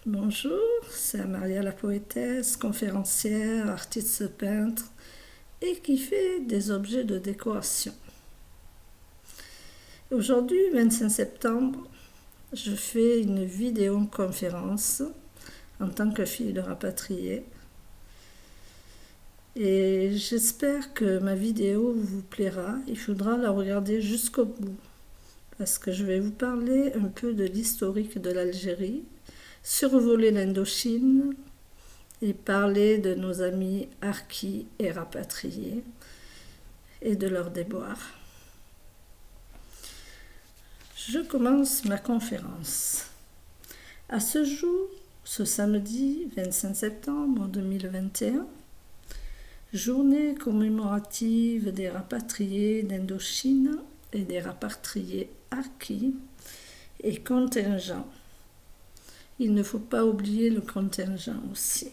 Bonjour, c'est Maria la poétesse, conférencière, artiste peintre et qui fait des objets de décoration. Aujourd'hui, 25 septembre, je fais une vidéoconférence en tant que fille de rapatriée. Et j'espère que ma vidéo vous plaira. Il faudra la regarder jusqu'au bout parce que je vais vous parler un peu de l'historique de l'Algérie, survoler l'Indochine et parler de nos amis harkis et rapatriés et de leurs déboires. Je commence ma conférence. À ce jour, ce samedi 25 septembre 2021, journée commémorative des rapatriés d'Indochine et des rapatriés harkis et contingent. Il ne faut pas oublier le contingent aussi,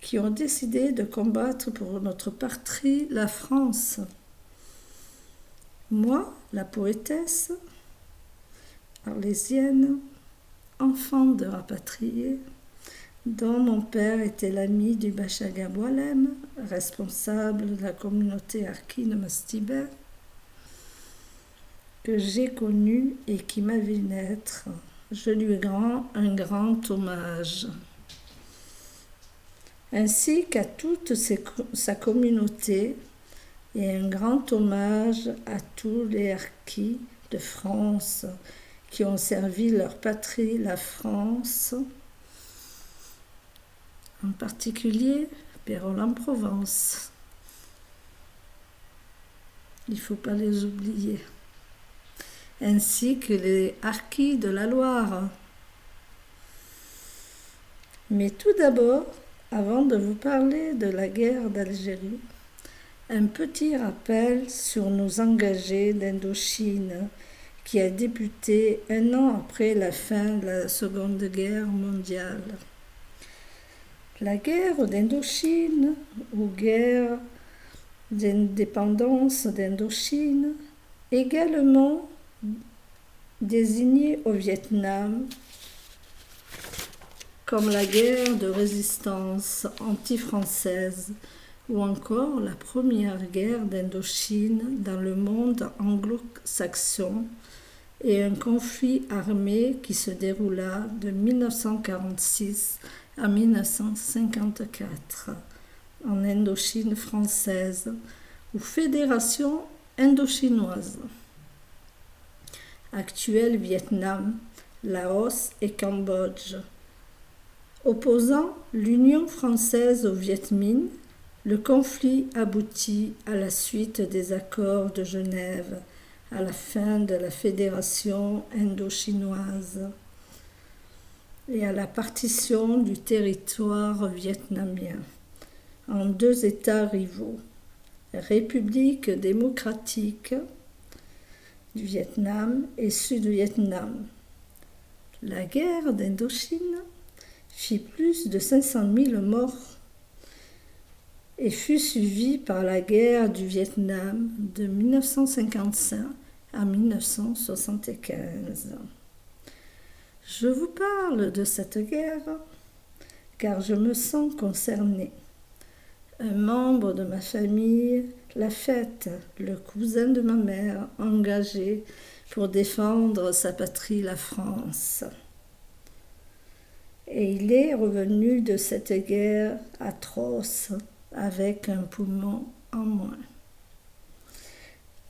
qui ont décidé de combattre pour notre patrie, la France. Moi, la poétesse, arlésienne, enfant de rapatriés, dont mon père était l'ami du Bachaga Boualem, responsable de la communauté harki de Mastibet, que j'ai connu et qui m'a vu naître. Je lui rends un grand hommage, ainsi qu'à toute sa communauté, et un grand hommage à tous les harkis de France qui ont servi leur patrie, la France, en particulier Pérol-en-Provence. Il ne faut pas les oublier, ainsi que les harkis de la Loire. Mais tout d'abord, avant de vous parler de la guerre d'Algérie, un petit rappel sur nos engagés d'Indochine qui a débuté un an après la fin de la Seconde Guerre mondiale. La guerre d'Indochine, ou guerre d'indépendance d'Indochine, également désignée au Vietnam comme la guerre de résistance anti-française ou encore la première guerre d'Indochine dans le monde anglo-saxon et un conflit armé qui se déroula de 1946 à 1954 en Indochine française ou Fédération indochinoise, actuel Vietnam, Laos et Cambodge. Opposant l'Union française au Viet Minh, le conflit aboutit à la suite des accords de Genève, à la fin de la Fédération indochinoise et à la partition du territoire vietnamien en deux États rivaux, République démocratique du Vietnam et Sud-Vietnam. La guerre d'Indochine fit plus de 500 000 morts et fut suivie par la guerre du Vietnam de 1955 à 1975. Je vous parle de cette guerre car je me sens concernée. Un membre de ma famille l'a faite, le cousin de ma mère, engagé pour défendre sa patrie, la France. Et il est revenu de cette guerre atroce avec un poumon en moins.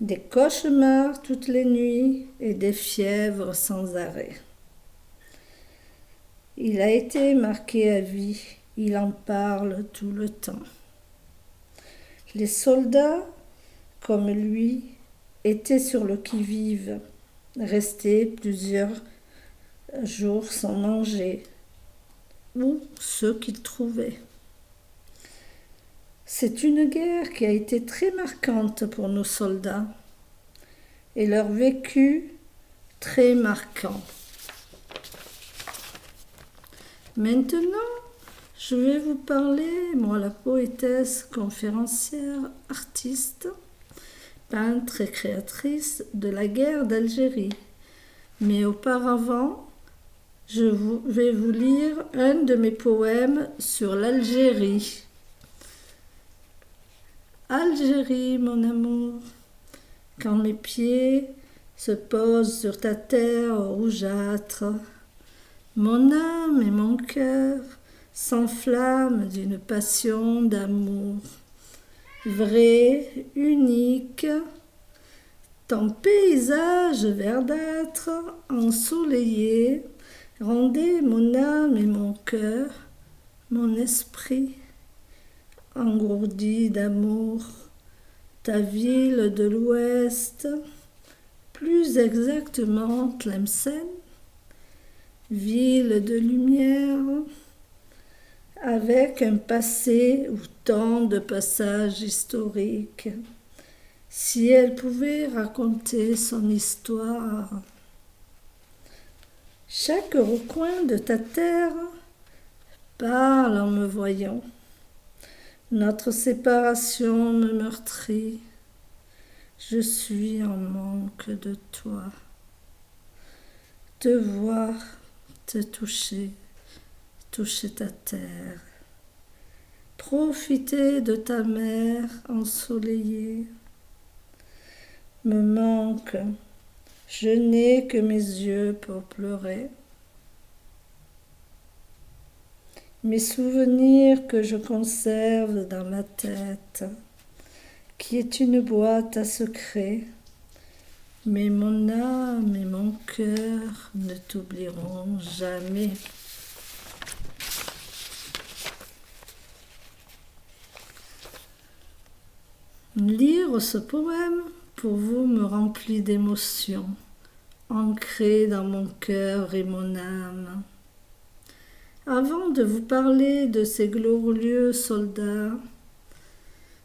Des cauchemars toutes les nuits et des fièvres sans arrêt. Il a été marqué à vie, il en parle tout le temps. Les soldats, comme lui, étaient sur le qui-vive, restés plusieurs jours sans manger, ou ceux qu'ils trouvaient. C'est une guerre qui a été très marquante pour nos soldats et leur vécu très marquant. Maintenant, je vais vous parler, moi la poétesse, conférencière, artiste, peintre et créatrice de la guerre d'Algérie. Mais auparavant, vais vous lire un de mes poèmes sur l'Algérie. Algérie, mon amour, quand mes pieds se posent sur ta terre rougeâtre, mon âme et mon cœur s'enflamment d'une passion d'amour. Vrai, unique, ton paysage verdâtre, ensoleillé, rendait mon âme et mon cœur, mon esprit, engourdi d'amour. Ta ville de l'Ouest, plus exactement Tlemcen, ville de lumière, avec un passé où tant de passages historiques. Si elle pouvait raconter son histoire, chaque recoin de ta terre parle en me voyant. Notre séparation me meurtrit. Je suis en manque de toi. Te voir, te toucher, toucher ta terre. Profiter de ta mer ensoleillée. Me manque, je n'ai que mes yeux pour pleurer. Mes souvenirs que je conserve dans ma tête, qui est une boîte à secrets, mais mon âme et mon cœur ne t'oublieront jamais. Lire ce poème pour vous me remplit d'émotions, ancrées dans mon cœur et mon âme. Avant de vous parler de ces glorieux soldats,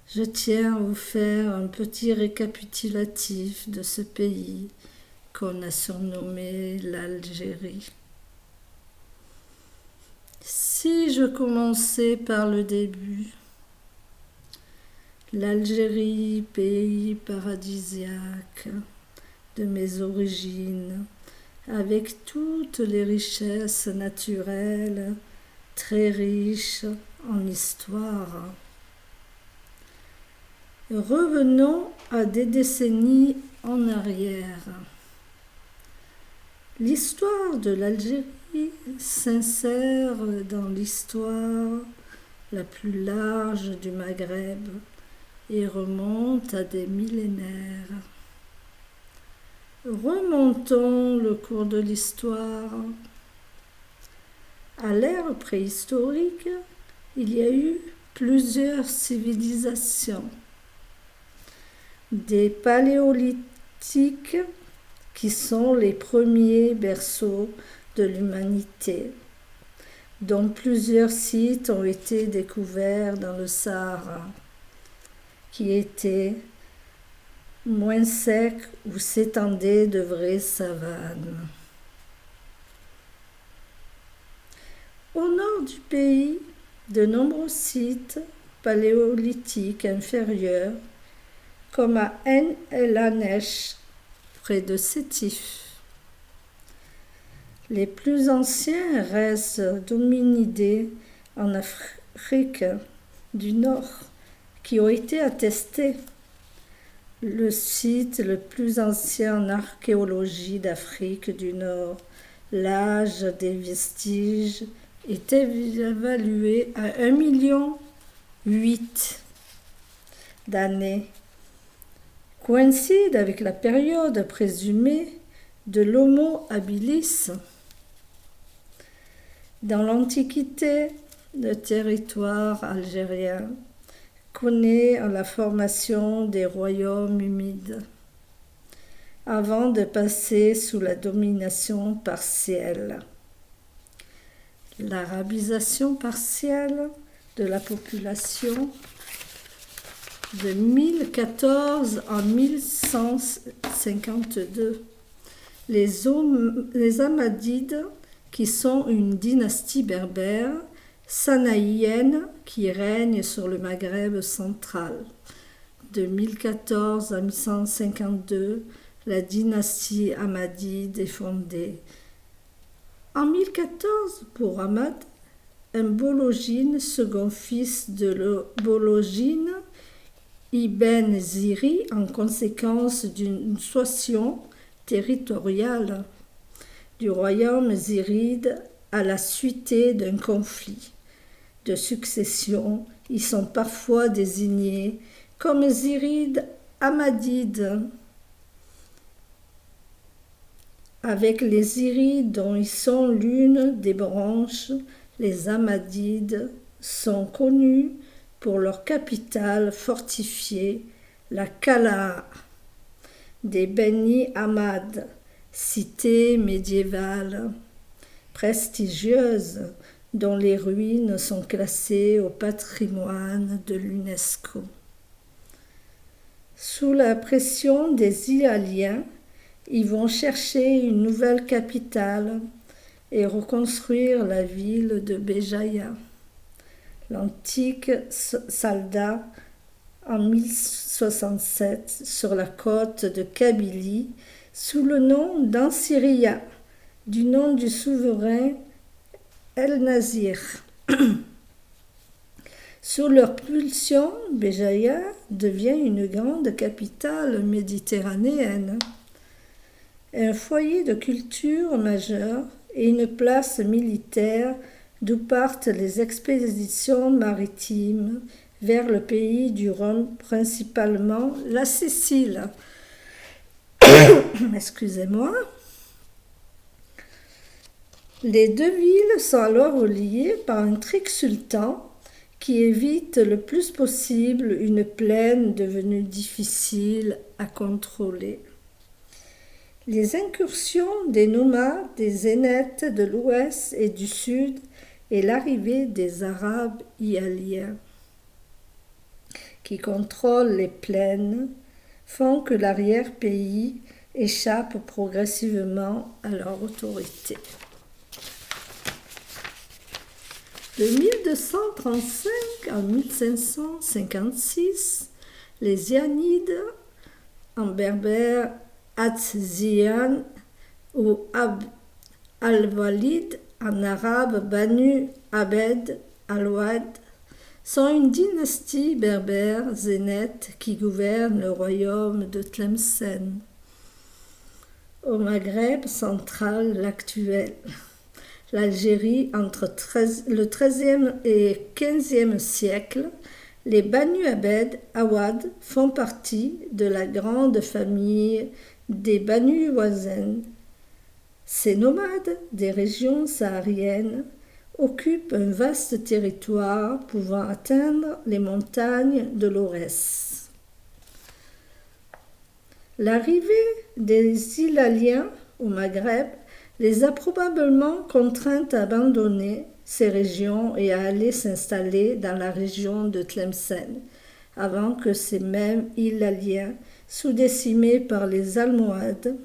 je tiens à vous faire un petit récapitulatif de ce pays qu'on a surnommé l'Algérie. Si je commençais par le début, l'Algérie, pays paradisiaque de mes origines, avec toutes les richesses naturelles, très riches en histoire. Revenons à des décennies en arrière. L'histoire de l'Algérie s'insère dans l'histoire la plus large du Maghreb et remonte à des millénaires. Remontons le cours de l'histoire. À l'ère préhistorique, il y a eu plusieurs civilisations. Des paléolithiques qui sont les premiers berceaux de l'humanité, dont plusieurs sites ont été découverts dans le Sahara, qui était moins sec où s'étendaient de vraies savanes. Au nord du pays, de nombreux sites paléolithiques inférieurs, comme à Ain El Anesh, près de Sétif. Les plus anciens restent d'hominidés en Afrique du Nord qui ont été attestés. Le site le plus ancien en archéologie d'Afrique du Nord, l'âge des vestiges, est évalué à 1,8 million d'années, coïncide avec la période présumée de l'Homo habilis. Dans l'Antiquité, le territoire algérien connaît la formation des royaumes humides, avant de passer sous la domination partielle. L'arabisation partielle de la population de 1014 en 1152. Les Hamadides, qui sont une dynastie berbère, sanaïenne, qui règne sur le Maghreb central. De 1014 à 1152, la dynastie Hamadide est fondée. En 1014, pour Ahmad, un Bologine, second fils de Bologine, Ibn Ziri, en conséquence d'une scission territoriale du royaume ziride à la suite d'un conflit de succession. Ils sont parfois désignés comme Zirides Ahmadides, avec les Zirides dont ils sont l'une des branches. Les Ahmadides sont connus pour leur capitale fortifiée, la Qal'a des Beni Ahmad, cité médiévale prestigieuse dont les ruines sont classées au patrimoine de l'UNESCO. Sous la pression des Iraniens, ils vont chercher une nouvelle capitale et reconstruire la ville de Béjaïa, l'antique Salda, en 1067 sur la côte de Kabylie sous le nom d'Ansiria, du nom du souverain El-Nazir. Sous leur pulsion, Béjaïa devient une grande capitale méditerranéenne, un foyer de culture majeur et une place militaire d'où partent les expéditions maritimes vers le pays du Rhum, principalement la Sicile. Excusez-moi. Les deux villes sont alors reliées par un trique sultan qui évite le plus possible une plaine devenue difficile à contrôler. Les incursions des nomades, des zénètes de l'ouest et du sud et l'arrivée des Arabes hyaliens qui contrôlent les plaines font que l'arrière-pays échappe progressivement à leur autorité. De 1235 à 1556, les Zianides, en berbère Atzzian ou Al-Walid, en arabe Banu Abed al-Wad, sont une dynastie berbère zénète qui gouverne le royaume de Tlemcen, au Maghreb central l'actuel. L'Algérie entre le XIIIe et XVe siècle, les Banu Abed Awad font partie de la grande famille des Banu Wazen. Ces nomades des régions sahariennes occupent un vaste territoire pouvant atteindre les montagnes de l'Aurès. L'arrivée des Hilaliens au Maghreb les a probablement contraintes à abandonner ces régions et à aller s'installer dans la région de Tlemcen, avant que ces mêmes Hilaliens, sous-décimés par les Almohades,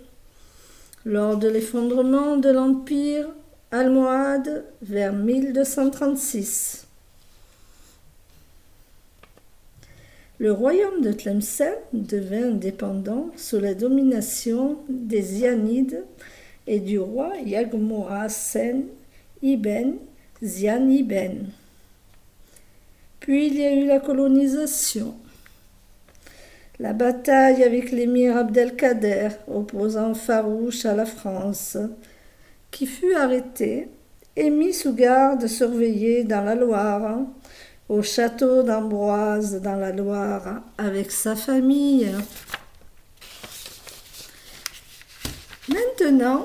lors de l'effondrement de l'Empire almohade vers 1236. Le royaume de Tlemcen devint indépendant sous la domination des Zianides et du roi Yagmohasen ibn Zian ibn. Puis il y a eu la colonisation, la bataille avec l'émir Abdelkader, opposant farouche à la France, qui fut arrêté et mis sous garde surveillée dans la Loire, au château d'Ambroise dans la Loire, avec sa famille. Maintenant,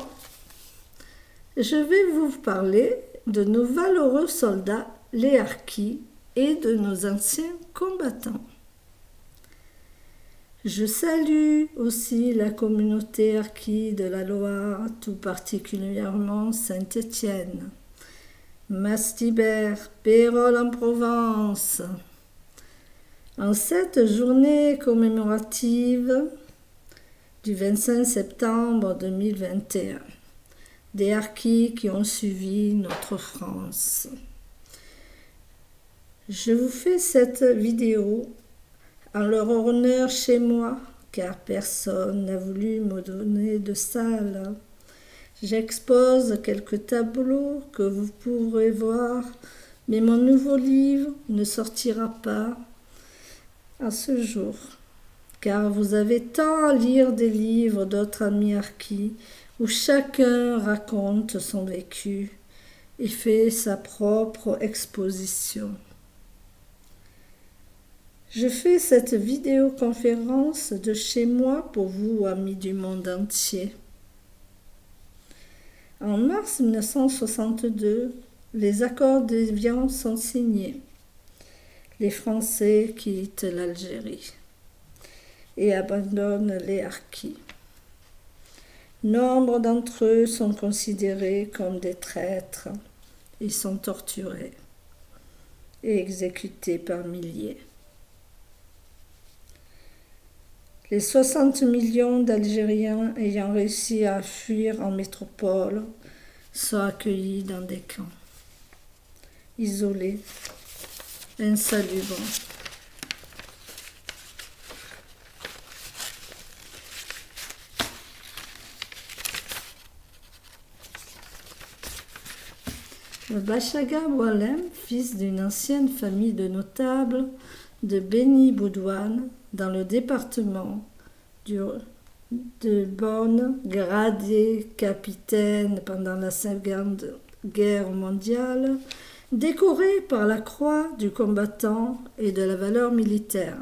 je vais vous parler de nos valeureux soldats, les harkis, et de nos anciens combattants. Je salue aussi la communauté harki de la Loire, tout particulièrement Saint-Étienne, Mastibert, Pérol en Provence. En cette journée commémorative du 25 septembre 2021, des harkis qui ont suivi notre France. Je vous fais cette vidéo en leur honneur chez moi, car personne n'a voulu me donner de salle. J'expose quelques tableaux que vous pourrez voir, mais mon nouveau livre ne sortira pas à ce jour, car vous avez tant à lire des livres d'autres amis harkis où chacun raconte son vécu et fait sa propre exposition. Je fais cette vidéoconférence de chez moi pour vous, amis du monde entier. En mars 1962, les accords d'Évian sont signés. Les Français quittent l'Algérie et abandonnent les harkis. Nombre d'entre eux sont considérés comme des traîtres. Ils sont torturés et exécutés par milliers. Les 60 millions d'Algériens ayant réussi à fuir en métropole sont accueillis dans des camps, isolés, insalubres. Le Bachaga Boualem, fils d'une ancienne famille de notables de Beni Boudouane, dans le département de Bonne, gradé capitaine pendant la Seconde Guerre mondiale, décoré par la croix du combattant et de la valeur militaire.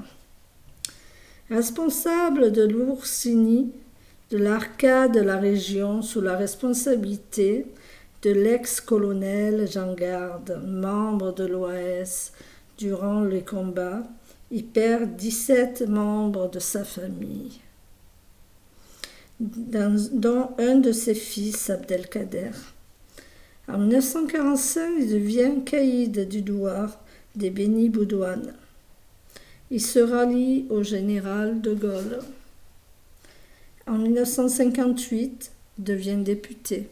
Responsable de l'Ourcini, de l'Arcade de la région sous la responsabilité de l'ex-colonel Jean Garde, membre de l'OAS durant les combats, il perd 17 membres de sa famille, dont un de ses fils, Abdelkader. En 1945, il devient caïd du douar des Beni Boudouane. Il se rallie au général de Gaulle. En 1958, il devient député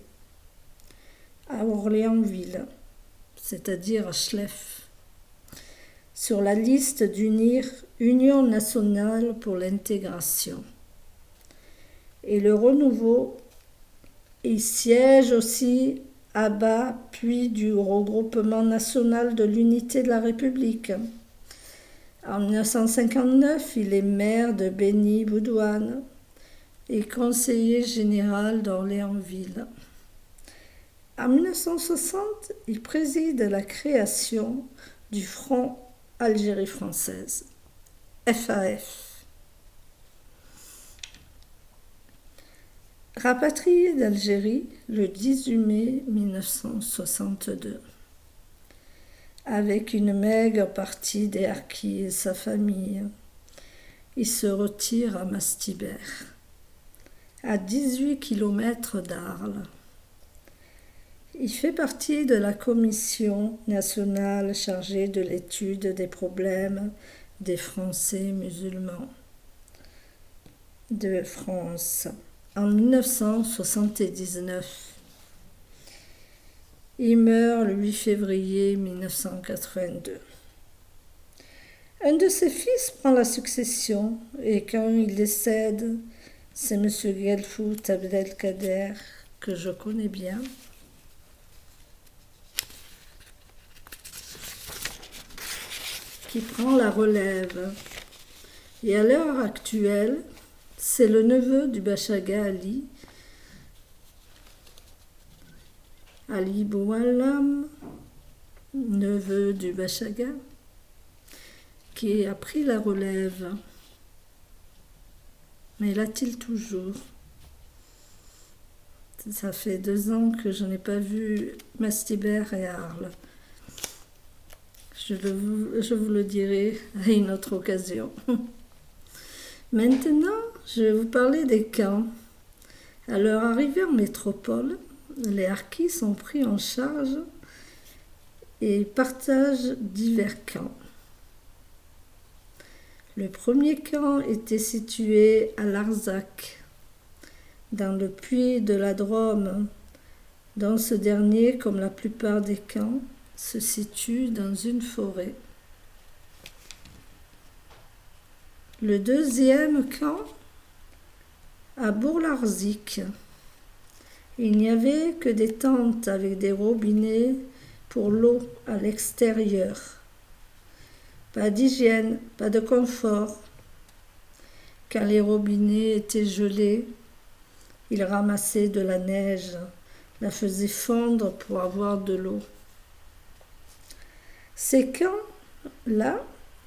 à Orléansville, c'est-à-dire à Chlef, sur la liste d'UNIR, Union nationale pour l'intégration. Et le renouveau, il siège aussi à bas, puis du regroupement national de l'unité de la République. En 1959, il est maire de Beni Boudouane et conseiller général d'Orléansville. En 1960, il préside la création du Front Algérie française, FAF. Rapatrié d'Algérie le 18 mai 1962, avec une maigre partie des harkis et sa famille, il se retire à Mastibert, à 18 km d'Arles. Il fait partie de la commission nationale chargée de l'étude des problèmes des Français musulmans de France en 1979. Il meurt le 8 février 1982. Un de ses fils prend la succession et quand il décède, c'est M. Guelfout Abdelkader, que je connais bien, qui prend la relève. Et à l'heure actuelle, c'est le neveu du Bachaga Ali Boualem, neveu du Bachaga, qui a pris la relève. Mais l'a-t-il toujours? Ça fait 2 ans que je n'ai pas vu Mastibert et Arles. Je vous le dirai à une autre occasion. Maintenant, je vais vous parler des camps. À leur arrivée en métropole, les harkis sont pris en charge et partagent divers camps. Le premier camp était situé à Larzac, dans le puits de la Drôme, dont ce dernier, comme la plupart des camps, se situe dans une forêt. Le deuxième camp, à Bourg-Larzic, Il n'y avait que des tentes avec des robinets pour l'eau à l'extérieur. Pas d'hygiène, pas de confort. Quand les robinets étaient gelés, il ramassait de la neige, la faisait fondre pour avoir de l'eau. Ces camps-là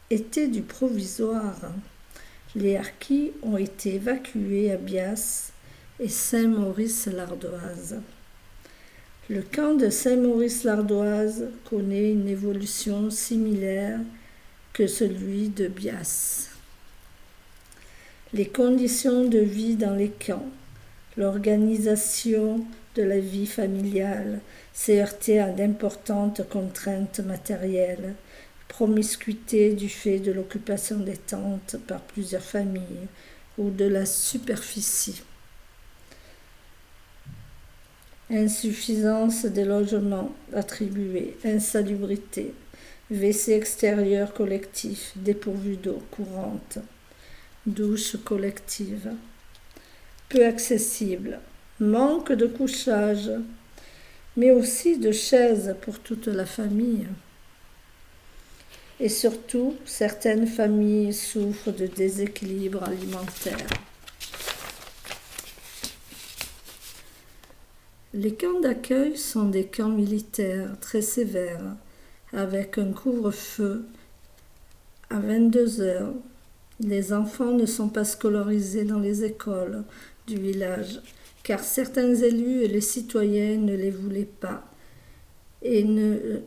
étaient du provisoire. Les harkis ont été évacués à Bias et Saint-Maurice-l'Ardoise. Le camp de Saint-Maurice-l'Ardoise connaît une évolution similaire que celui de Bias. Les conditions de vie dans les camps, l'organisation de la vie familiale s'est heurtée à d'importantes contraintes matérielles, promiscuité du fait de l'occupation des tentes par plusieurs familles ou de la superficie, insuffisance des logements attribués, insalubrité, WC extérieur collectif dépourvu d'eau courante, douche collective, peu accessible, manque de couchage, mais aussi de chaises pour toute la famille. Et surtout, certaines familles souffrent de déséquilibre alimentaire. Les camps d'accueil sont des camps militaires très sévères, avec un couvre-feu à 22 heures. Les enfants ne sont pas scolarisés dans les écoles du village, car certains élus et les citoyens ne les voulaient pas et ne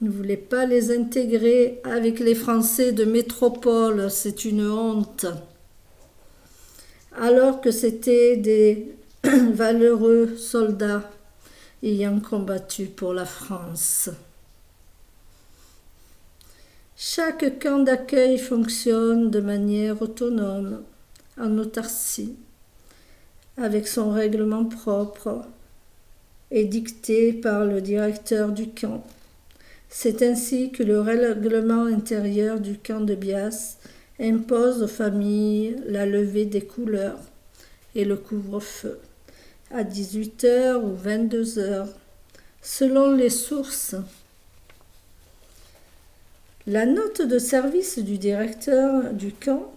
voulaient pas les intégrer avec les Français de métropole. C'est une honte. Alors que c'étaient des valeureux soldats ayant combattu pour la France. Chaque camp d'accueil fonctionne de manière autonome, en autarcie, avec son règlement propre et dicté par le directeur du camp. C'est ainsi que le règlement intérieur du camp de Bias impose aux familles la levée des couleurs et le couvre-feu à 18h ou 22h, selon les sources. La note de service du directeur du camp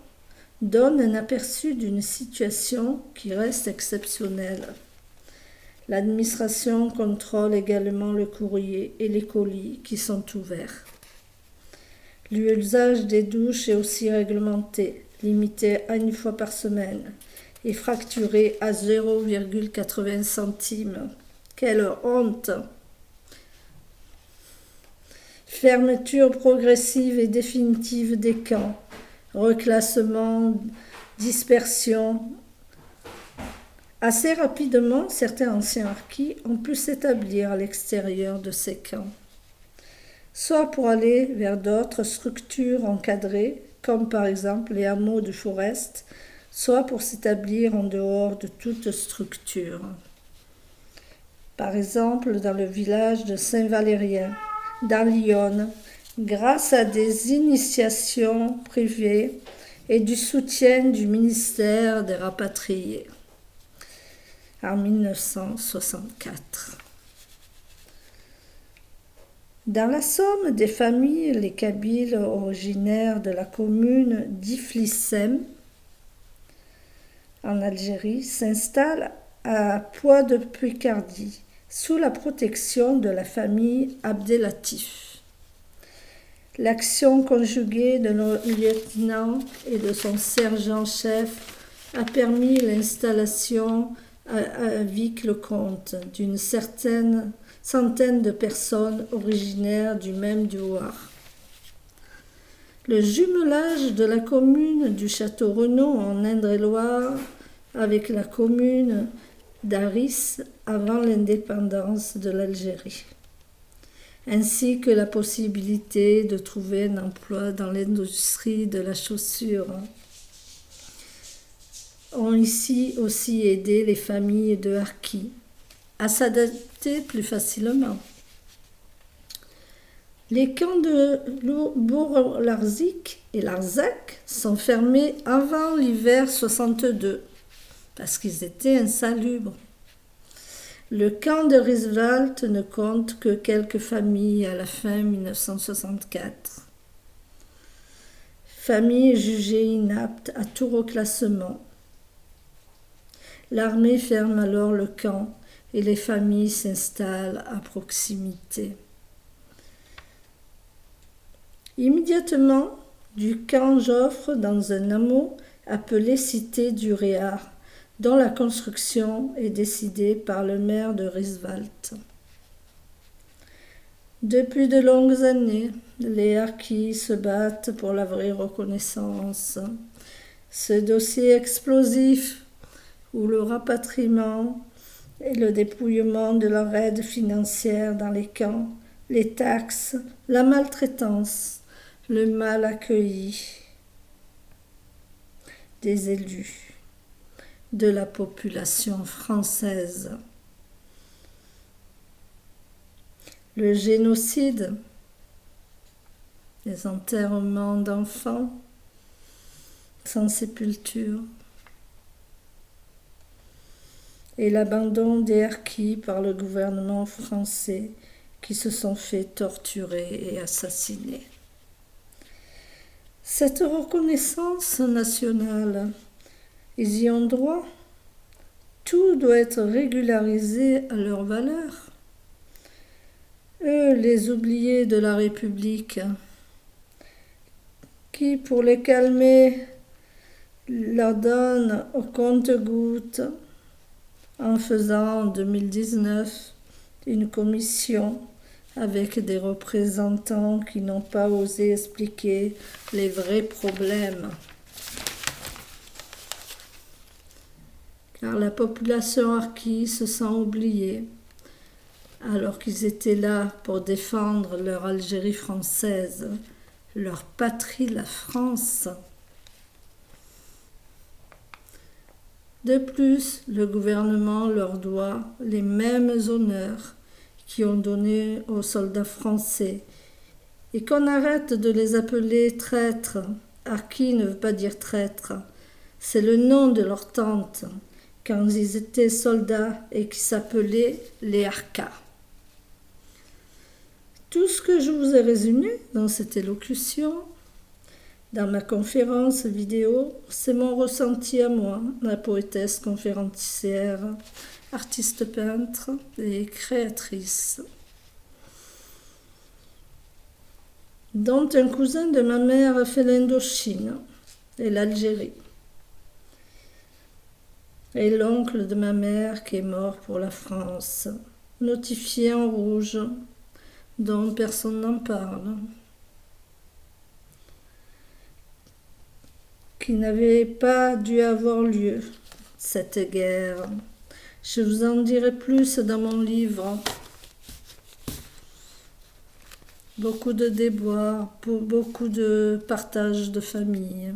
donne un aperçu d'une situation qui reste exceptionnelle. L'administration contrôle également le courrier et les colis qui sont ouverts. L'usage des douches est aussi réglementé, limité à 1 fois par semaine et fracturé à 0,80 centimes. Quelle honte! Fermeture progressive et définitive des camps, reclassement, dispersion. Assez rapidement, certains anciens harkis ont pu s'établir à l'extérieur de ces camps, soit pour aller vers d'autres structures encadrées, comme par exemple les hameaux de Forest, soit pour s'établir en dehors de toute structure. Par exemple, dans le village de Saint-Valérien, dans l'Yonne, grâce à des initiations privées et du soutien du ministère des Rapatriés en 1964. Dans la Somme, des familles, les Kabyles originaires de la commune d'Iflissem, en Algérie, s'installent à Poix-de-Picardie, sous la protection de la famille Abdelatif. L'action conjuguée de nos lieutenants et de son sergent-chef a permis l'installation à Vic-le-Comte d'une centaine de personnes originaires du même douar. Le jumelage de la commune du Château-Renaud en Indre-et-Loire avec la commune d'Aris avant l'indépendance de l'Algérie, ainsi que la possibilité de trouver un emploi dans l'industrie de la chaussure, ont ici aussi aidé les familles de harkis à s'adapter plus facilement. Les camps de Bourg-Larzic et Larzac sont fermés avant l'hiver 62, parce qu'ils étaient insalubres. Le camp de Roosevelt ne compte que quelques familles à la fin 1964. Familles jugées inaptes à tout reclassement. L'armée ferme alors le camp et les familles s'installent à proximité. Immédiatement, du camp Joffre dans un hameau appelé Cité du Réard, dont la construction est décidée par le maire de Roosevelt. Depuis de longues années, les Harkis se battent pour la vraie reconnaissance. Ce dossier explosif, où le rapatriement et le dépouillement de leur aide financière dans les camps, les taxes, la maltraitance, le mal accueilli des élus, de la population française. Le génocide, les enterrements d'enfants sans sépulture et l'abandon des Harkis par le gouvernement français qui se sont fait torturer et assassiner. Cette reconnaissance nationale, ils y ont droit. Tout doit être régularisé à leur valeur. Eux, les oubliés de la République, qui, pour les calmer, leur donnent au compte-gouttes en faisant en 2019 une commission avec des représentants qui n'ont pas osé expliquer les vrais problèmes. Car la population harkie se sent oubliée, alors qu'ils étaient là pour défendre leur Algérie française, leur patrie, la France. De plus, le gouvernement leur doit les mêmes honneurs qui ont donné aux soldats français et qu'on arrête de les appeler traîtres. Harkis ne veut pas dire traître, c'est le nom de leur tante quand ils étaient soldats et qui s'appelaient les Harkas. Tout ce que je vous ai résumé dans cette élocution, dans ma conférence vidéo, c'est mon ressenti à moi, la poétesse conférencière, artiste peintre et créatrice, dont un cousin de ma mère a fait l'Indochine et l'Algérie, et l'oncle de ma mère qui est mort pour la France, notifié en rouge, dont personne n'en parle, qui n'avait pas dû avoir lieu, cette guerre. Je vous en dirai plus dans mon livre. Beaucoup de déboires, beaucoup de partage de famille.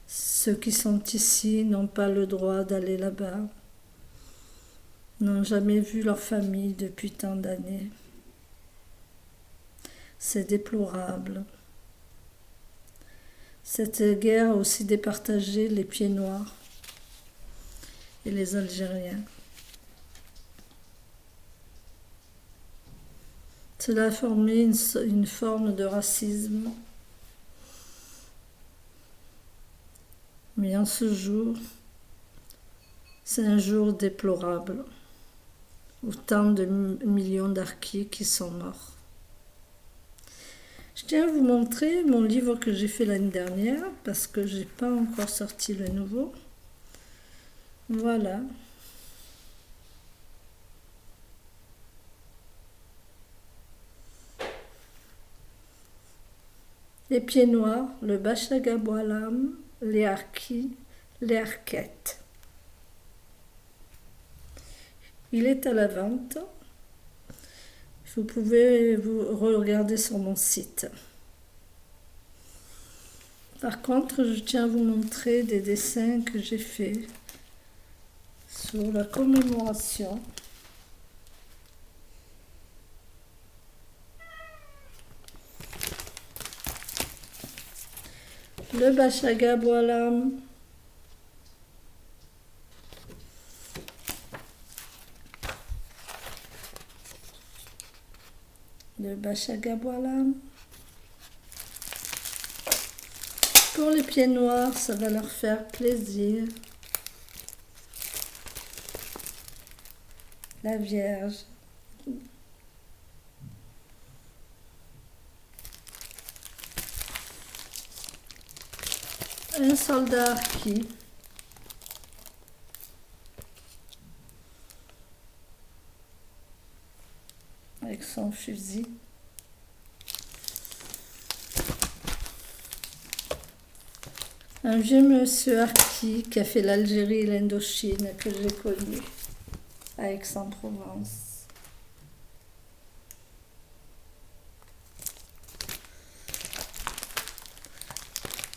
Ceux qui sont ici n'ont pas le droit d'aller là-bas, n'ont jamais vu leur famille depuis tant d'années. C'est déplorable. Cette guerre a aussi départagé les pieds noirs et les Algériens. Cela a formé une forme de racisme. Mais en ce jour, c'est un jour déplorable. Autant de millions d'Harkis qui sont morts. Je tiens à vous montrer mon livre que j'ai fait l'année dernière parce que je n'ai pas encore sorti le nouveau. Voilà. Les pieds noirs, le Bachagaboualam, les Harkis, les Harkettes. Il est à la vente. Vous pouvez vous regarder sur mon site. Par contre, je tiens à vous montrer des dessins que j'ai faits sur la commémoration. Le Bachagaboualam, de Bachagaboilam. Pour les pieds noirs, ça va leur faire plaisir. La Vierge. Un soldat qui avec son fusil. Un vieux monsieur harki qui a fait l'Algérie et l'Indochine que j'ai connu à Aix-en-Provence.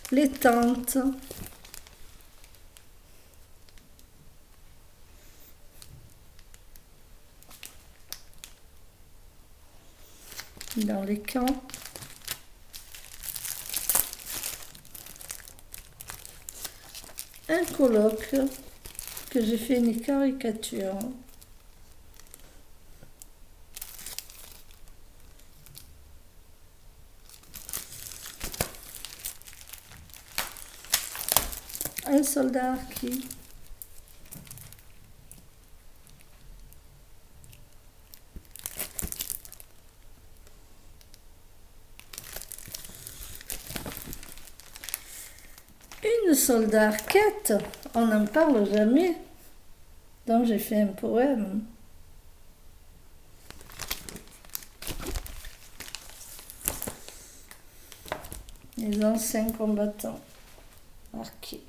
Les tantes. Dans les camps. Un colloque que j'ai fait une caricature. Un soldat qui une soldat arquette, on n'en parle jamais, donc j'ai fait un poème. Les anciens combattants marqués.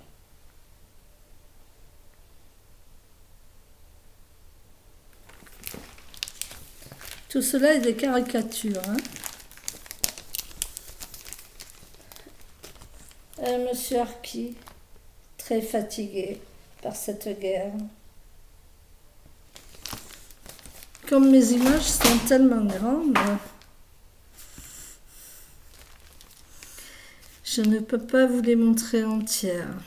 Tout cela est des caricatures. Un monsieur harki, très fatigué par cette guerre. Comme mes images sont tellement grandes, je ne peux pas vous les montrer entières.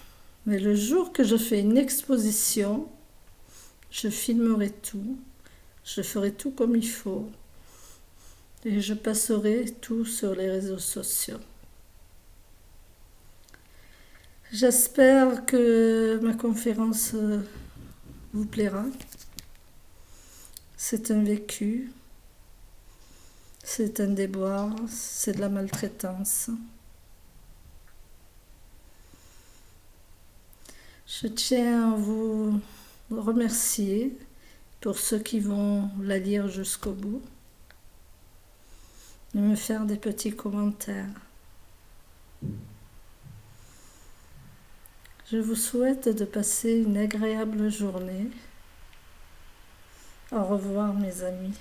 Mais le jour que je fais une exposition, je filmerai tout. Je ferai tout comme il faut et je passerai tout sur les réseaux sociaux. J'espère que ma conférence vous plaira. C'est un vécu, c'est un déboire, c'est de la maltraitance. Je tiens à vous remercier pour ceux qui vont la lire jusqu'au bout, de me faire des petits commentaires. Je vous souhaite de passer une agréable journée. Au revoir mes amis.